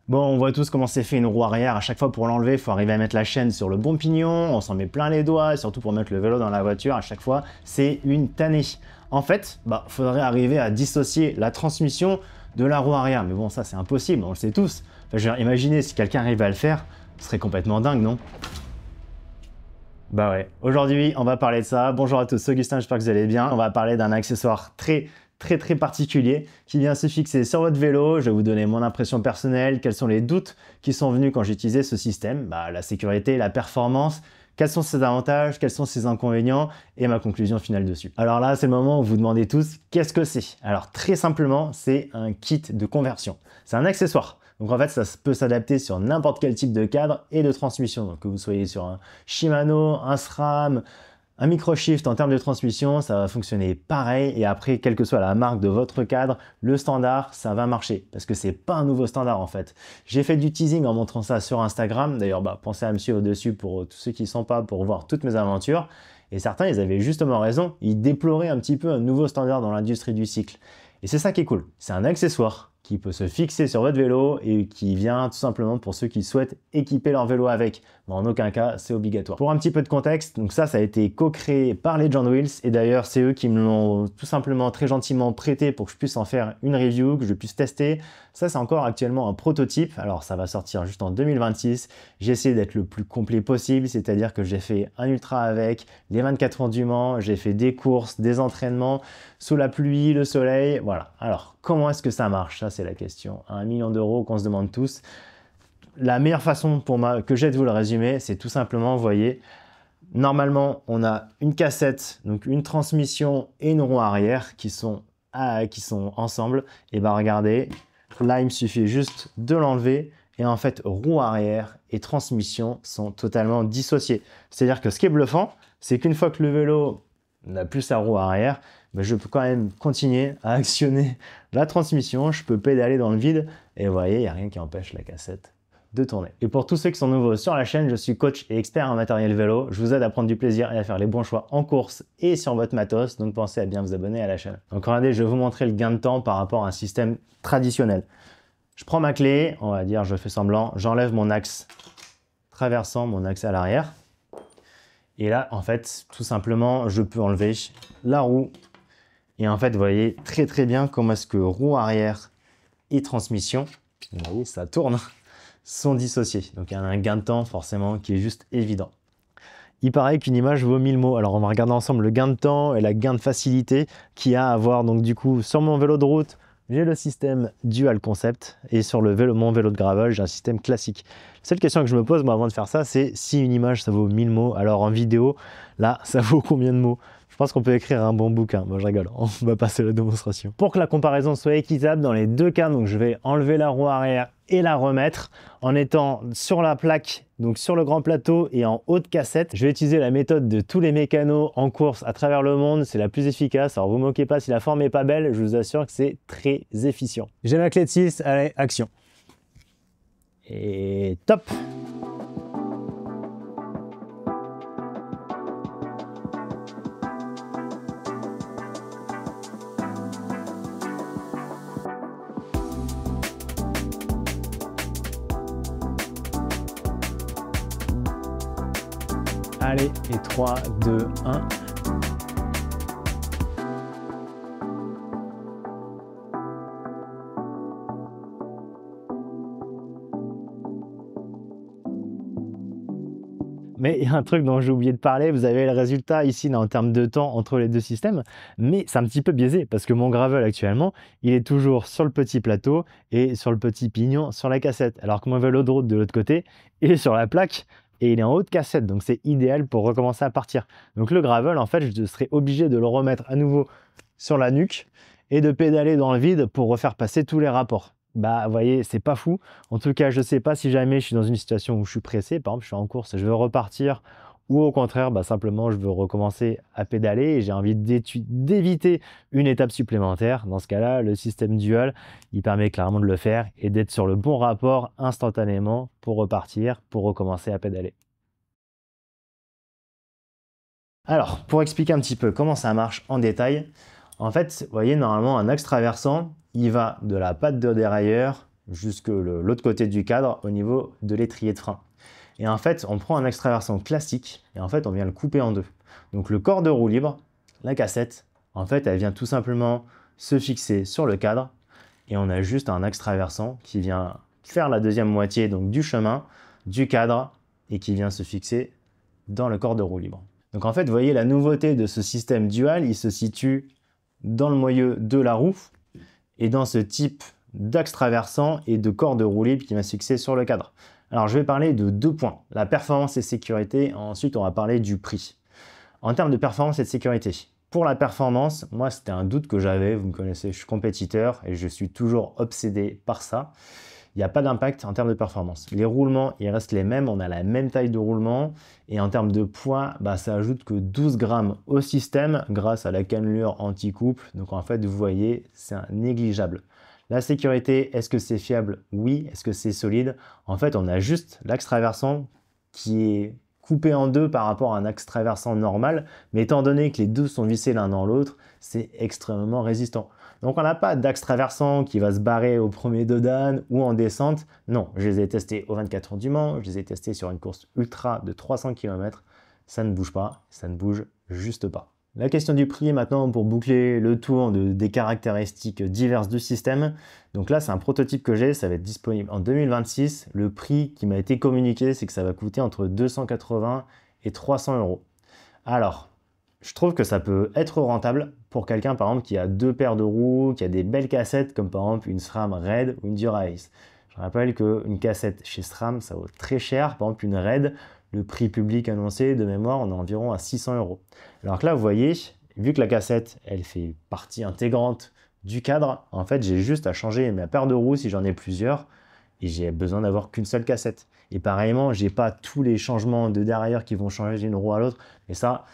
Bon, on voit tous comment c'est fait une roue arrière. À chaque fois pour l'enlever, il faut arriver à mettre la chaîne sur le bon pignon. On s'en met plein les doigts, et surtout pour mettre le vélo dans la voiture. À chaque fois, c'est une tannée. En fait, faudrait arriver à dissocier la transmission de la roue arrière. Mais bon, ça, c'est impossible, on le sait tous. Enfin, je veux dire, imaginez si quelqu'un arrivait à le faire, ce serait complètement dingue, non? Bah ouais, aujourd'hui, on va parler de ça. Bonjour à tous, c'est Augustin, j'espère que vous allez bien. On va parler d'un accessoire très particulier qui vient se fixer sur votre vélo. Je vais vous donner mon impression personnelle, quels sont les doutes qui sont venus quand j'utilisais ce système, la sécurité, la performance, quels sont ses avantages, quels sont ses inconvénients et ma conclusion finale dessus. Alors là, c'est le moment où vous demandez tous qu'est-ce que c'est. Alors très simplement, c'est un kit de conversion. C'est un accessoire. Donc en fait, ça peut s'adapter sur n'importe quel type de cadre et de transmission. Donc que vous soyez sur un Shimano, un SRAM, un microshift en termes de transmission, ça va fonctionner pareil. Et après, quelle que soit la marque de votre cadre, le standard, ça va marcher. Parce que c'est pas un nouveau standard en fait. J'ai fait du teasing en montrant ça sur Instagram. D'ailleurs, pensez à me suivre au-dessus pour tous ceux qui ne sont pas, pour voir toutes mes aventures. Et certains, ils avaient justement raison. Ils déploraient un petit peu un nouveau standard dans l'industrie du cycle. Et c'est ça qui est cool. C'est un accessoire qui peut se fixer sur votre vélo et qui vient tout simplement pour ceux qui souhaitent équiper leur vélo avec. Mais en aucun cas, c'est obligatoire. Pour un petit peu de contexte, donc ça a été co-créé par les Legend Wheels et d'ailleurs, c'est eux qui me l'ont tout simplement très gentiment prêté pour que je puisse en faire une review, que je puisse tester. Ça, c'est encore actuellement un prototype. Alors, ça va sortir juste en 2026. J'ai essayé d'être le plus complet possible, c'est-à-dire que j'ai fait un ultra avec, les 24 heures du Mans, j'ai fait des courses, des entraînements, sous la pluie, le soleil, voilà. Alors, comment est-ce que ça marche? Ça, c'est la question. À 1 million d'euros qu'on se demande tous. La meilleure façon que j'ai de vous le résumer, c'est tout simplement, vous voyez, normalement, on a une cassette, donc une transmission et une roue arrière qui sont ensemble. Et regardez, là, il me suffit juste de l'enlever. Et en fait, roue arrière et transmission sont totalement dissociées. C'est-à-dire que ce qui est bluffant, c'est qu'une fois que le vélo n'a plus sa roue arrière, je peux quand même continuer à actionner la transmission. Je peux pédaler dans le vide. Et vous voyez, il n'y a rien qui empêche la cassette de tourner. Et pour tous ceux qui sont nouveaux sur la chaîne, je suis coach et expert en matériel vélo. Je vous aide à prendre du plaisir et à faire les bons choix en course et sur votre matos. Donc pensez à bien vous abonner à la chaîne. Donc regardez, je vais vous montrer le gain de temps par rapport à un système traditionnel. Je prends ma clé, on va dire, je fais semblant, j'enlève mon axe traversant, mon axe à l'arrière. Et là, en fait, tout simplement, je peux enlever la roue. Et en fait, vous voyez très bien comment est-ce que roue arrière et transmission, vous voyez, ça tourne, sont dissociés. Donc il y a un gain de temps forcément qui est juste évident. Il paraît qu'une image vaut 1000 mots. Alors on va regarder ensemble le gain de temps et la gain de facilité qu'il y a à avoir. Donc du coup, sur mon vélo de route, j'ai le système Dual Concept et sur mon vélo de gravel, j'ai un système classique. La seule question que je me pose moi, avant de faire ça, c'est si une image ça vaut 1000 mots, alors en vidéo, là, ça vaut combien de mots? Je pense qu'on peut écrire un bon bouquin. Bon, je rigole, on va passer à la démonstration. Pour que la comparaison soit équitable dans les deux cas, donc je vais enlever la roue arrière et la remettre en étant sur la plaque, donc sur le grand plateau et en haute cassette. Je vais utiliser la méthode de tous les mécanos en course à travers le monde, c'est la plus efficace. Alors vous ne moquez pas si la forme n'est pas belle, je vous assure que c'est très efficient. J'ai ma clé de 6, allez, action. Et top! Allez, et 3, 2, 1. Mais il y a un truc dont j'ai oublié de parler, vous avez le résultat ici là, en termes de temps entre les deux systèmes, mais c'est un petit peu biaisé parce que mon gravel actuellement, il est toujours sur le petit plateau et sur le petit pignon sur la cassette, alors que mon vélo de route de l'autre côté, il est sur la plaque et il est en haute cassette, donc c'est idéal pour recommencer à partir. Donc le gravel, en fait, je serais obligé de le remettre à nouveau sur la nuque et de pédaler dans le vide pour refaire passer tous les rapports. Vous voyez, c'est pas fou. En tout cas, je sais pas si jamais je suis dans une situation où je suis pressé, par exemple, je suis en course et je veux repartir, ou au contraire, simplement, je veux recommencer à pédaler et j'ai envie d'éviter une étape supplémentaire. Dans ce cas-là, le système dual, il permet clairement de le faire et d'être sur le bon rapport instantanément pour repartir, pour recommencer à pédaler. Alors, pour expliquer un petit peu comment ça marche en détail, en fait, vous voyez, normalement, un axe traversant, il va de la patte de dérailleur jusque l'autre côté du cadre au niveau de l'étrier de frein. Et en fait, on prend un extraversant classique et en fait, on vient le couper en deux. Donc le corps de roue libre, la cassette, en fait, elle vient tout simplement se fixer sur le cadre et on a juste un extraversant qui vient faire la deuxième moitié donc du chemin, du cadre et qui vient se fixer dans le corps de roue libre. Donc en fait, vous voyez la nouveauté de ce système dual, il se situe dans le moyeu de la roue et dans ce type d'axe traversant et de corps de roue libre qui va se fixer sur le cadre. Alors je vais parler de deux points, la performance et sécurité, ensuite on va parler du prix. En termes de performance et de sécurité, pour la performance, moi c'était un doute que j'avais, vous me connaissez, je suis compétiteur et je suis toujours obsédé par ça. Il n'y a pas d'impact en termes de performance. Les roulements, ils restent les mêmes, on a la même taille de roulement et en termes de poids, ça ajoute que 12 grammes au système grâce à la cannelure anti-couple. Donc en fait, vous voyez, c'est négligeable. La sécurité, est-ce que c'est fiable? Oui. Est-ce que c'est solide? En fait, on a juste l'axe traversant qui est coupé en deux par rapport à un axe traversant normal, mais étant donné que les deux sont vissés l'un dans l'autre, c'est extrêmement résistant. Donc on n'a pas d'axe traversant qui va se barrer au premier dodan ou en descente. Non, je les ai testés au 24 heures du Mans, je les ai testés sur une course ultra de 300 km. Ça ne bouge pas, ça ne bouge juste pas. La question du prix maintenant pour boucler le tour des caractéristiques diverses du système. Donc là, c'est un prototype que j'ai, ça va être disponible en 2026. Le prix qui m'a été communiqué, c'est que ça va coûter entre 280 et 300 euros. Alors, je trouve que ça peut être rentable pour quelqu'un, par exemple, qui a deux paires de roues, qui a des belles cassettes, comme par exemple une SRAM Red ou une Dura-Ace. Je rappelle qu'une cassette chez SRAM, ça vaut très cher. Par exemple, une Red, le prix public annoncé de mémoire, on est environ à 600 euros. Alors que là, vous voyez, vu que la cassette, elle fait partie intégrante du cadre, en fait, j'ai juste à changer ma paire de roues si j'en ai plusieurs et j'ai besoin d'avoir qu'une seule cassette. Et pareillement, j'ai pas tous les changements de derrière qui vont changer d'une roue à l'autre. Et ça,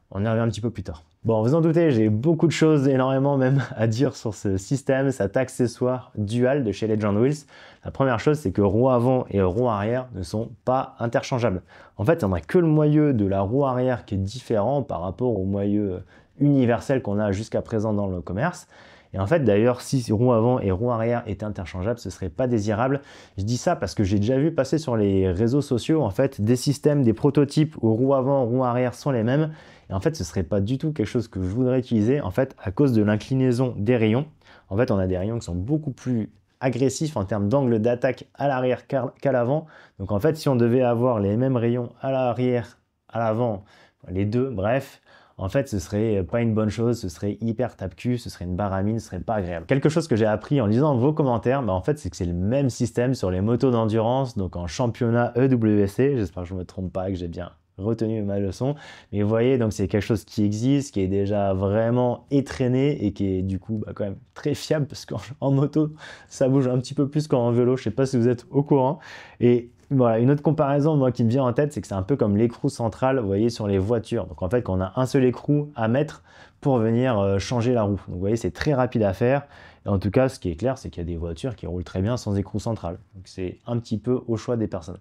on y revient un petit peu plus tard. Bon, vous en doutez, j'ai beaucoup de choses, énormément même, à dire sur ce système, cet accessoire dual de chez Legend Wheels. La première chose, c'est que roue avant et roue arrière ne sont pas interchangeables. En fait, il n'y en a que le moyeu de la roue arrière qui est différent par rapport au moyeu universel qu'on a jusqu'à présent dans le commerce. Et en fait, d'ailleurs, si roue avant et roue arrière étaient interchangeables, ce serait pas désirable. Je dis ça parce que j'ai déjà vu passer sur les réseaux sociaux, en fait, des systèmes, des prototypes où roue avant, roue arrière sont les mêmes. Et en fait, ce serait pas du tout quelque chose que je voudrais utiliser, en fait, à cause de l'inclinaison des rayons. En fait, on a des rayons qui sont beaucoup plus agressifs en termes d'angle d'attaque à l'arrière qu'à l'avant. Donc en fait, si on devait avoir les mêmes rayons à l'arrière, à l'avant, les deux, bref, en fait, ce serait pas une bonne chose, ce serait hyper tape-cul, ce serait une baramine, ce serait pas agréable. Quelque chose que j'ai appris en lisant vos commentaires, en fait, c'est que c'est le même système sur les motos d'endurance, donc en championnat EWC. J'espère que je ne me trompe pas, que j'ai bien retenu ma leçon. Mais vous voyez, donc c'est quelque chose qui existe, qui est déjà vraiment étraîné et qui est du coup quand même très fiable parce qu'en moto, ça bouge un petit peu plus qu'en vélo. Je sais pas si vous êtes au courant. Et voilà, une autre comparaison moi qui me vient en tête, c'est que c'est un peu comme l'écrou central, vous voyez, sur les voitures. Donc en fait, quand on a un seul écrou à mettre pour venir changer la roue. Donc vous voyez, c'est très rapide à faire. Et en tout cas, ce qui est clair, c'est qu'il y a des voitures qui roulent très bien sans écrou central. Donc c'est un petit peu au choix des personnes.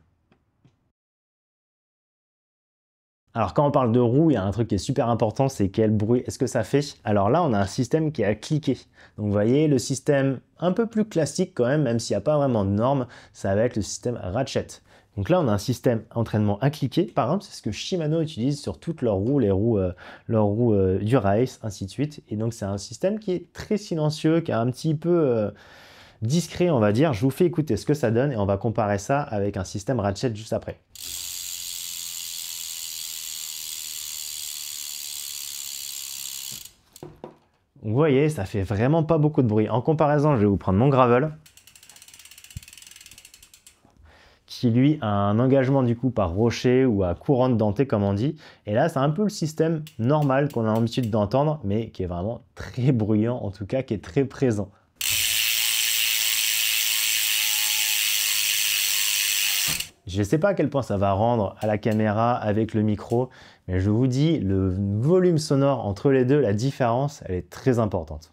Alors quand on parle de roue, il y a un truc qui est super important, c'est quel bruit est-ce que ça fait? Alors là, on a un système qui est à cliquer. Donc vous voyez, le système un peu plus classique quand même s'il n'y a pas vraiment de normes, ça va être le système ratchet. Donc là, on a un système entraînement à cliquer. Par exemple, c'est ce que Shimano utilise sur toutes leurs roues, leurs roues Dura-Ace, ainsi de suite. Et donc c'est un système qui est très silencieux, qui est un petit peu discret, on va dire. Je vous fais écouter ce que ça donne et on va comparer ça avec un système ratchet juste après. Vous voyez, ça fait vraiment pas beaucoup de bruit. En comparaison, je vais vous prendre mon gravel, qui lui a un engagement du coup par rocher ou à couronne dentée comme on dit. Et là, c'est un peu le système normal qu'on a l'habitude d'entendre, mais qui est vraiment très bruyant, en tout cas qui est très présent. Je ne sais pas à quel point ça va rendre à la caméra avec le micro, mais je vous dis, le volume sonore entre les deux, la différence, elle est très importante.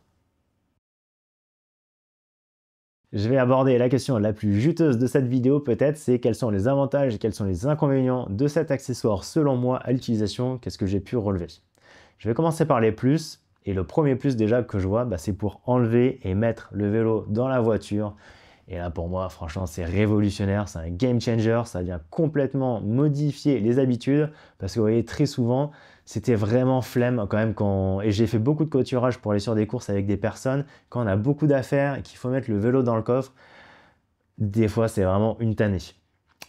Je vais aborder la question la plus juteuse de cette vidéo peut-être, c'est quels sont les avantages et quels sont les inconvénients de cet accessoire selon moi à l'utilisation, qu'est-ce que j'ai pu relever. Je vais commencer par les plus, et le premier plus déjà que je vois, c'est pour enlever et mettre le vélo dans la voiture Et là, pour moi, franchement, c'est révolutionnaire, c'est un game changer, ça vient complètement modifier les habitudes, parce que vous voyez, très souvent, c'était vraiment flemme quand même et j'ai fait beaucoup de coturage pour aller sur des courses avec des personnes, quand on a beaucoup d'affaires et qu'il faut mettre le vélo dans le coffre, des fois, c'est vraiment une tannée.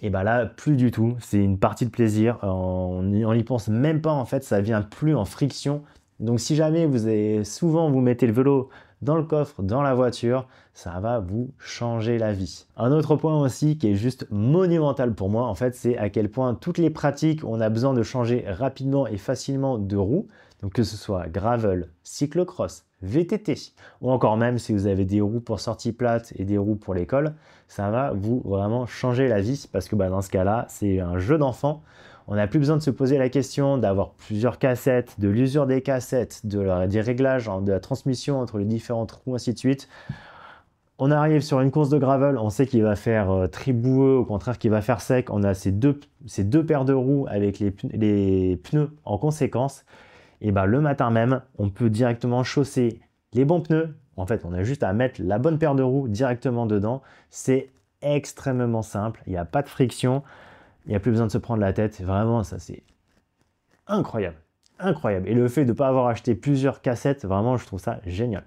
Et bah là, plus du tout, c'est une partie de plaisir, on n'y pense même pas en fait, ça vient plus en friction. Donc si jamais vous mettez le vélo dans le coffre, dans la voiture, ça va vous changer la vie. Un autre point aussi qui est juste monumental pour moi, en fait, c'est à quel point toutes les pratiques où on a besoin de changer rapidement et facilement de roue, donc que ce soit gravel, cyclocross, VTT, ou encore même si vous avez des roues pour sortie plate et des roues pour l'école, ça va vous vraiment changer la vie parce que dans ce cas-là, c'est un jeu d'enfant. On n'a plus besoin de se poser la question d'avoir plusieurs cassettes, de l'usure des cassettes, des réglages, de la transmission entre les différentes roues, ainsi de suite. On arrive sur une course de gravel, on sait qu'il va faire très boueux, au contraire qu'il va faire sec. On a ces deux paires de roues avec les pneus en conséquence. Et le matin même, on peut directement chausser les bons pneus. En fait, on a juste à mettre la bonne paire de roues directement dedans. C'est extrêmement simple, il n'y a pas de friction. Il n'y a plus besoin de se prendre la tête. Vraiment, ça, c'est incroyable. Incroyable. Et le fait de ne pas avoir acheté plusieurs cassettes, vraiment, je trouve ça génial.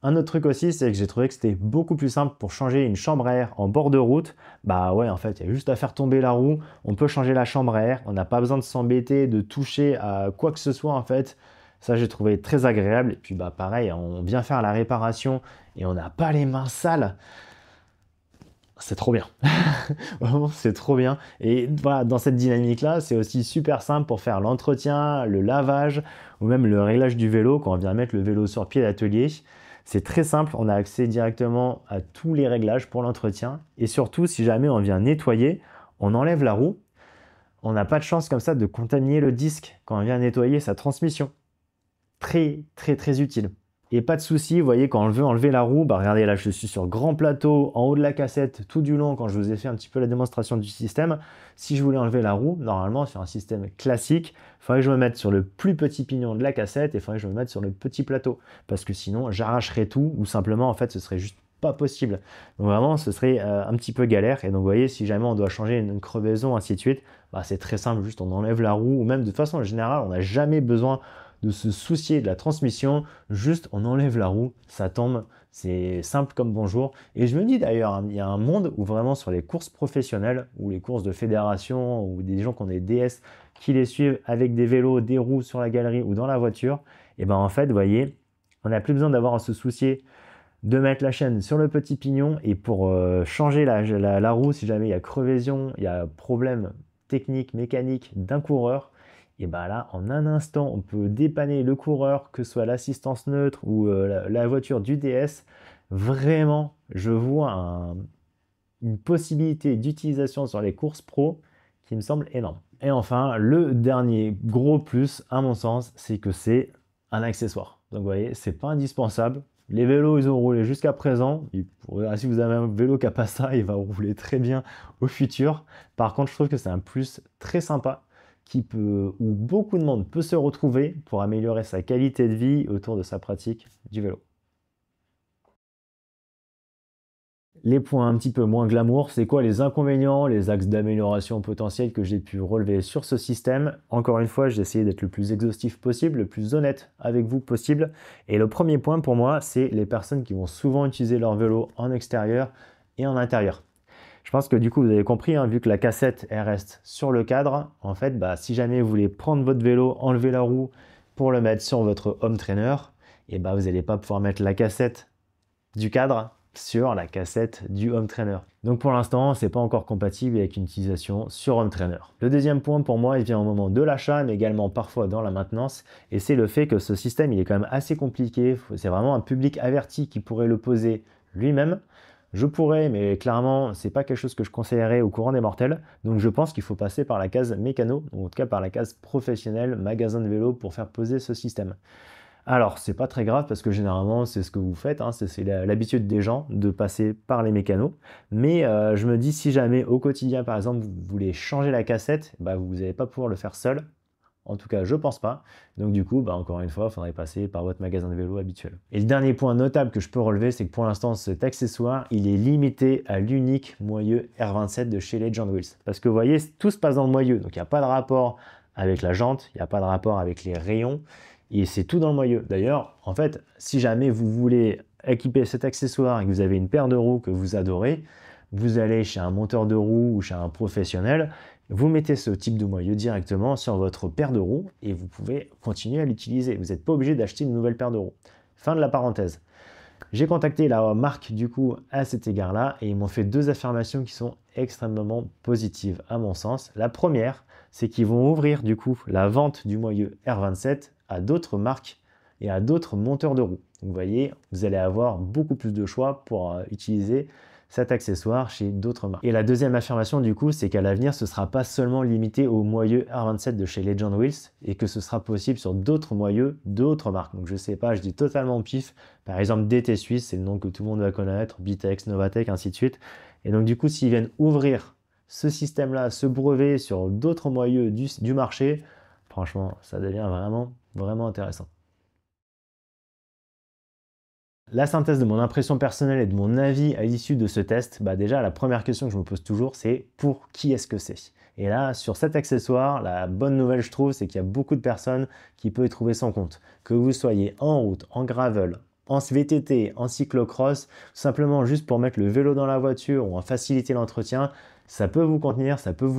Un autre truc aussi, c'est que j'ai trouvé que c'était beaucoup plus simple pour changer une chambre à air en bord de route. Ouais, en fait, il y a juste à faire tomber la roue. On peut changer la chambre à air. On n'a pas besoin de s'embêter, de toucher à quoi que ce soit, en fait. Ça, j'ai trouvé très agréable. Et puis, pareil, on vient faire la réparation et on n'a pas les mains sales. C'est trop bien. Vraiment, c'est trop bien. Et voilà, dans cette dynamique-là, c'est aussi super simple pour faire l'entretien, le lavage ou même le réglage du vélo quand on vient mettre le vélo sur pied d'atelier. C'est très simple, on a accès directement à tous les réglages pour l'entretien. Et surtout, si jamais on vient nettoyer, on enlève la roue. On n'a pas de chance comme ça de contaminer le disque quand on vient nettoyer sa transmission. Très, très, très utile. Et pas de souci, vous voyez, quand on veut enlever la roue, regardez là, je suis sur grand plateau, en haut de la cassette, tout du long, quand je vous ai fait un petit peu la démonstration du système. Si je voulais enlever la roue, normalement, sur un système classique, il faudrait que je me mette sur le plus petit pignon de la cassette et il faudrait que je me mette sur le petit plateau. Parce que sinon, j'arracherais tout ou simplement, en fait, ce serait juste pas possible. Donc vraiment, ce serait un petit peu galère. Et donc, vous voyez, si jamais on doit changer une crevaison, ainsi de suite, c'est très simple, juste on enlève la roue ou même de façon générale, on n'a jamais besoin de se soucier de la transmission, juste on enlève la roue, ça tombe, c'est simple comme bonjour. Et je me dis d'ailleurs, il y a un monde où vraiment sur les courses professionnelles, ou les courses de fédération, ou des gens qui ont des DS qui les suivent avec des vélos, des roues sur la galerie ou dans la voiture, et en fait, vous voyez, on n'a plus besoin d'avoir à se soucier de mettre la chaîne sur le petit pignon et pour changer la roue, si jamais il y a crevaison, il y a problème technique, mécanique d'un coureur, et là, en un instant, on peut dépanner le coureur, que ce soit l'assistance neutre ou la voiture du DS. Vraiment, je vois une possibilité d'utilisation sur les courses pro qui me semble énorme. Et enfin, le dernier gros plus, à mon sens, c'est que c'est un accessoire. Donc vous voyez, c'est pas indispensable. Les vélos, ils ont roulé jusqu'à présent. Si vous avez un vélo qui n'a pas ça, il va rouler très bien au futur. Par contre, je trouve que c'est un plus très sympa où beaucoup de monde peut se retrouver pour améliorer sa qualité de vie autour de sa pratique du vélo. Les points un petit peu moins glamour, c'est quoi les inconvénients, les axes d'amélioration potentiels que j'ai pu relever sur ce système? Encore une fois, j'ai essayé d'être le plus exhaustif possible, le plus honnête avec vous possible. Et le premier point pour moi, c'est les personnes qui vont souvent utiliser leur vélo en extérieur et en intérieur. Je pense que du coup, vous avez compris, vu que la cassette elle reste sur le cadre, en fait, si jamais vous voulez prendre votre vélo, enlever la roue pour le mettre sur votre home trainer, et vous n'allez pas pouvoir mettre la cassette du cadre sur la cassette du home trainer. Donc pour l'instant, c'est pas encore compatible avec une utilisation sur home trainer. Le deuxième point pour moi, il vient au moment de l'achat, mais également parfois dans la maintenance, et c'est le fait que ce système, il est quand même assez compliqué. C'est vraiment un public averti qui pourrait le poser lui-même. Je pourrais, mais clairement, c'est pas quelque chose que je conseillerais au courant des mortels. Donc je pense qu'il faut passer par la case mécano, ou en tout cas par la case professionnelle, magasin de vélo pour faire poser ce système. Alors, c'est pas très grave parce que généralement, c'est ce que vous faites, c'est l'habitude des gens de passer par les mécanos. Mais je me dis, si jamais au quotidien, par exemple, vous voulez changer la cassette, vous n'allez pas pouvoir le faire seul. En tout cas, je pense pas. Donc du coup, encore une fois, il faudrait passer par votre magasin de vélo habituel. Et le dernier point notable que je peux relever, c'est que pour l'instant, cet accessoire, il est limité à l'unique moyeu R27 de chez Legend Wheels. Parce que vous voyez, tout se passe dans le moyeu. Donc il n'y a pas de rapport avec la jante, il n'y a pas de rapport avec les rayons. Et c'est tout dans le moyeu. D'ailleurs, en fait, si jamais vous voulez équiper cet accessoire et que vous avez une paire de roues que vous adorez, vous allez chez un monteur de roues ou chez un professionnel, vous mettez ce type de moyeu directement sur votre paire de roues et vous pouvez continuer à l'utiliser. Vous n'êtes pas obligé d'acheter une nouvelle paire de roues. Fin de la parenthèse. J'ai contacté la marque du coup à cet égard-là et ils m'ont fait 2 affirmations qui sont extrêmement positives à mon sens. La première, c'est qu'ils vont ouvrir du coup la vente du moyeu R27 à d'autres marques et à d'autres monteurs de roues. Donc, vous voyez, vous allez avoir beaucoup plus de choix pour utiliser cet accessoire chez d'autres marques. Et la deuxième affirmation du coup, c'est qu'à l'avenir, ce ne sera pas seulement limité au moyeu R27 de chez Legend Wheels et que ce sera possible sur d'autres moyeux d'autres marques. Donc je sais pas, je dis totalement au pif. Par exemple, DT Suisse, c'est le nom que tout le monde va connaître, Bitex, Novatec, ainsi de suite. Et donc du coup, s'ils viennent ouvrir ce système-là, ce brevet sur d'autres moyeux du marché, franchement, ça devient vraiment intéressant. La synthèse de mon impression personnelle et de mon avis à l'issue de ce test, déjà la première question que je me pose toujours, c'est pour qui est-ce que c'est? Et là, sur cet accessoire, la bonne nouvelle je trouve, c'est qu'il y a beaucoup de personnes qui peuvent y trouver son compte. Que vous soyez en route, en gravel, en VTT, en cyclocross, simplement juste pour mettre le vélo dans la voiture ou en faciliter l'entretien, ça peut vous contenir, ça peut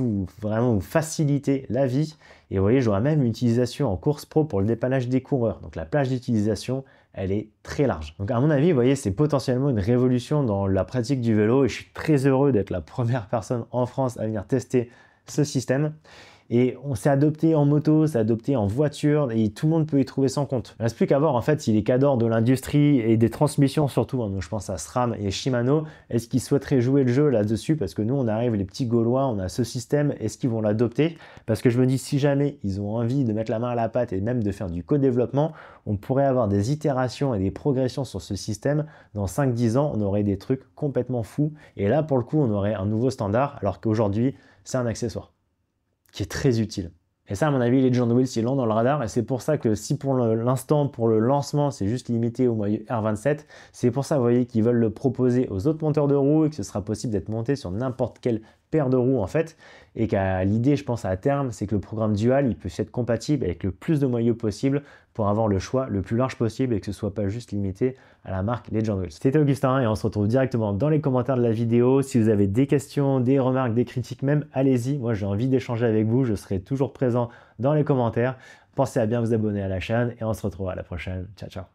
vraiment vous faciliter la vie. Et vous voyez, j'aurai même une utilisation en course pro pour le dépannage des coureurs. Donc la plage d'utilisation, elle est très large. Donc à mon avis, vous voyez, c'est potentiellement une révolution dans la pratique du vélo et je suis très heureux d'être la première personne en France à venir tester ce système. Et on s'est adopté en moto, s'est adopté en voiture et tout le monde peut y trouver son compte. Il ne reste plus qu'à voir en fait si les cadors de l'industrie et des transmissions surtout, donc je pense à SRAM et Shimano, est-ce qu'ils souhaiteraient jouer le jeu là-dessus parce que nous on arrive les petits Gaulois, on a ce système, est-ce qu'ils vont l'adopter? Parce que je me dis si jamais ils ont envie de mettre la main à la pâte et même de faire du co-développement, on pourrait avoir des itérations et des progressions sur ce système. Dans 5-10 ans, on aurait des trucs complètement fous et là pour le coup on aurait un nouveau standard alors qu'aujourd'hui c'est un accessoire qui est très utile. Et ça, à mon avis, Legend Wheels, ils l'ont dans le radar. Et c'est pour ça que si pour l'instant, pour le lancement, c'est juste limité au moyeu R27, c'est pour ça, vous voyez, qu'ils veulent le proposer aux autres monteurs de roues et que ce sera possible d'être monté sur n'importe quelle paire de roues, en fait. Et qu'à l'idée, je pense, à terme, c'est que le programme Dual, il peut être compatible avec le plus de moyeux possible pour avoir le choix le plus large possible et que ce ne soit pas juste limité à la marque Legend Wheels. C'était Augustin et on se retrouve directement dans les commentaires de la vidéo. Si vous avez des questions, des remarques, des critiques même, allez-y. Moi, j'ai envie d'échanger avec vous. Je serai toujours présent dans les commentaires. Pensez à bien vous abonner à la chaîne et on se retrouve à la prochaine. Ciao, ciao.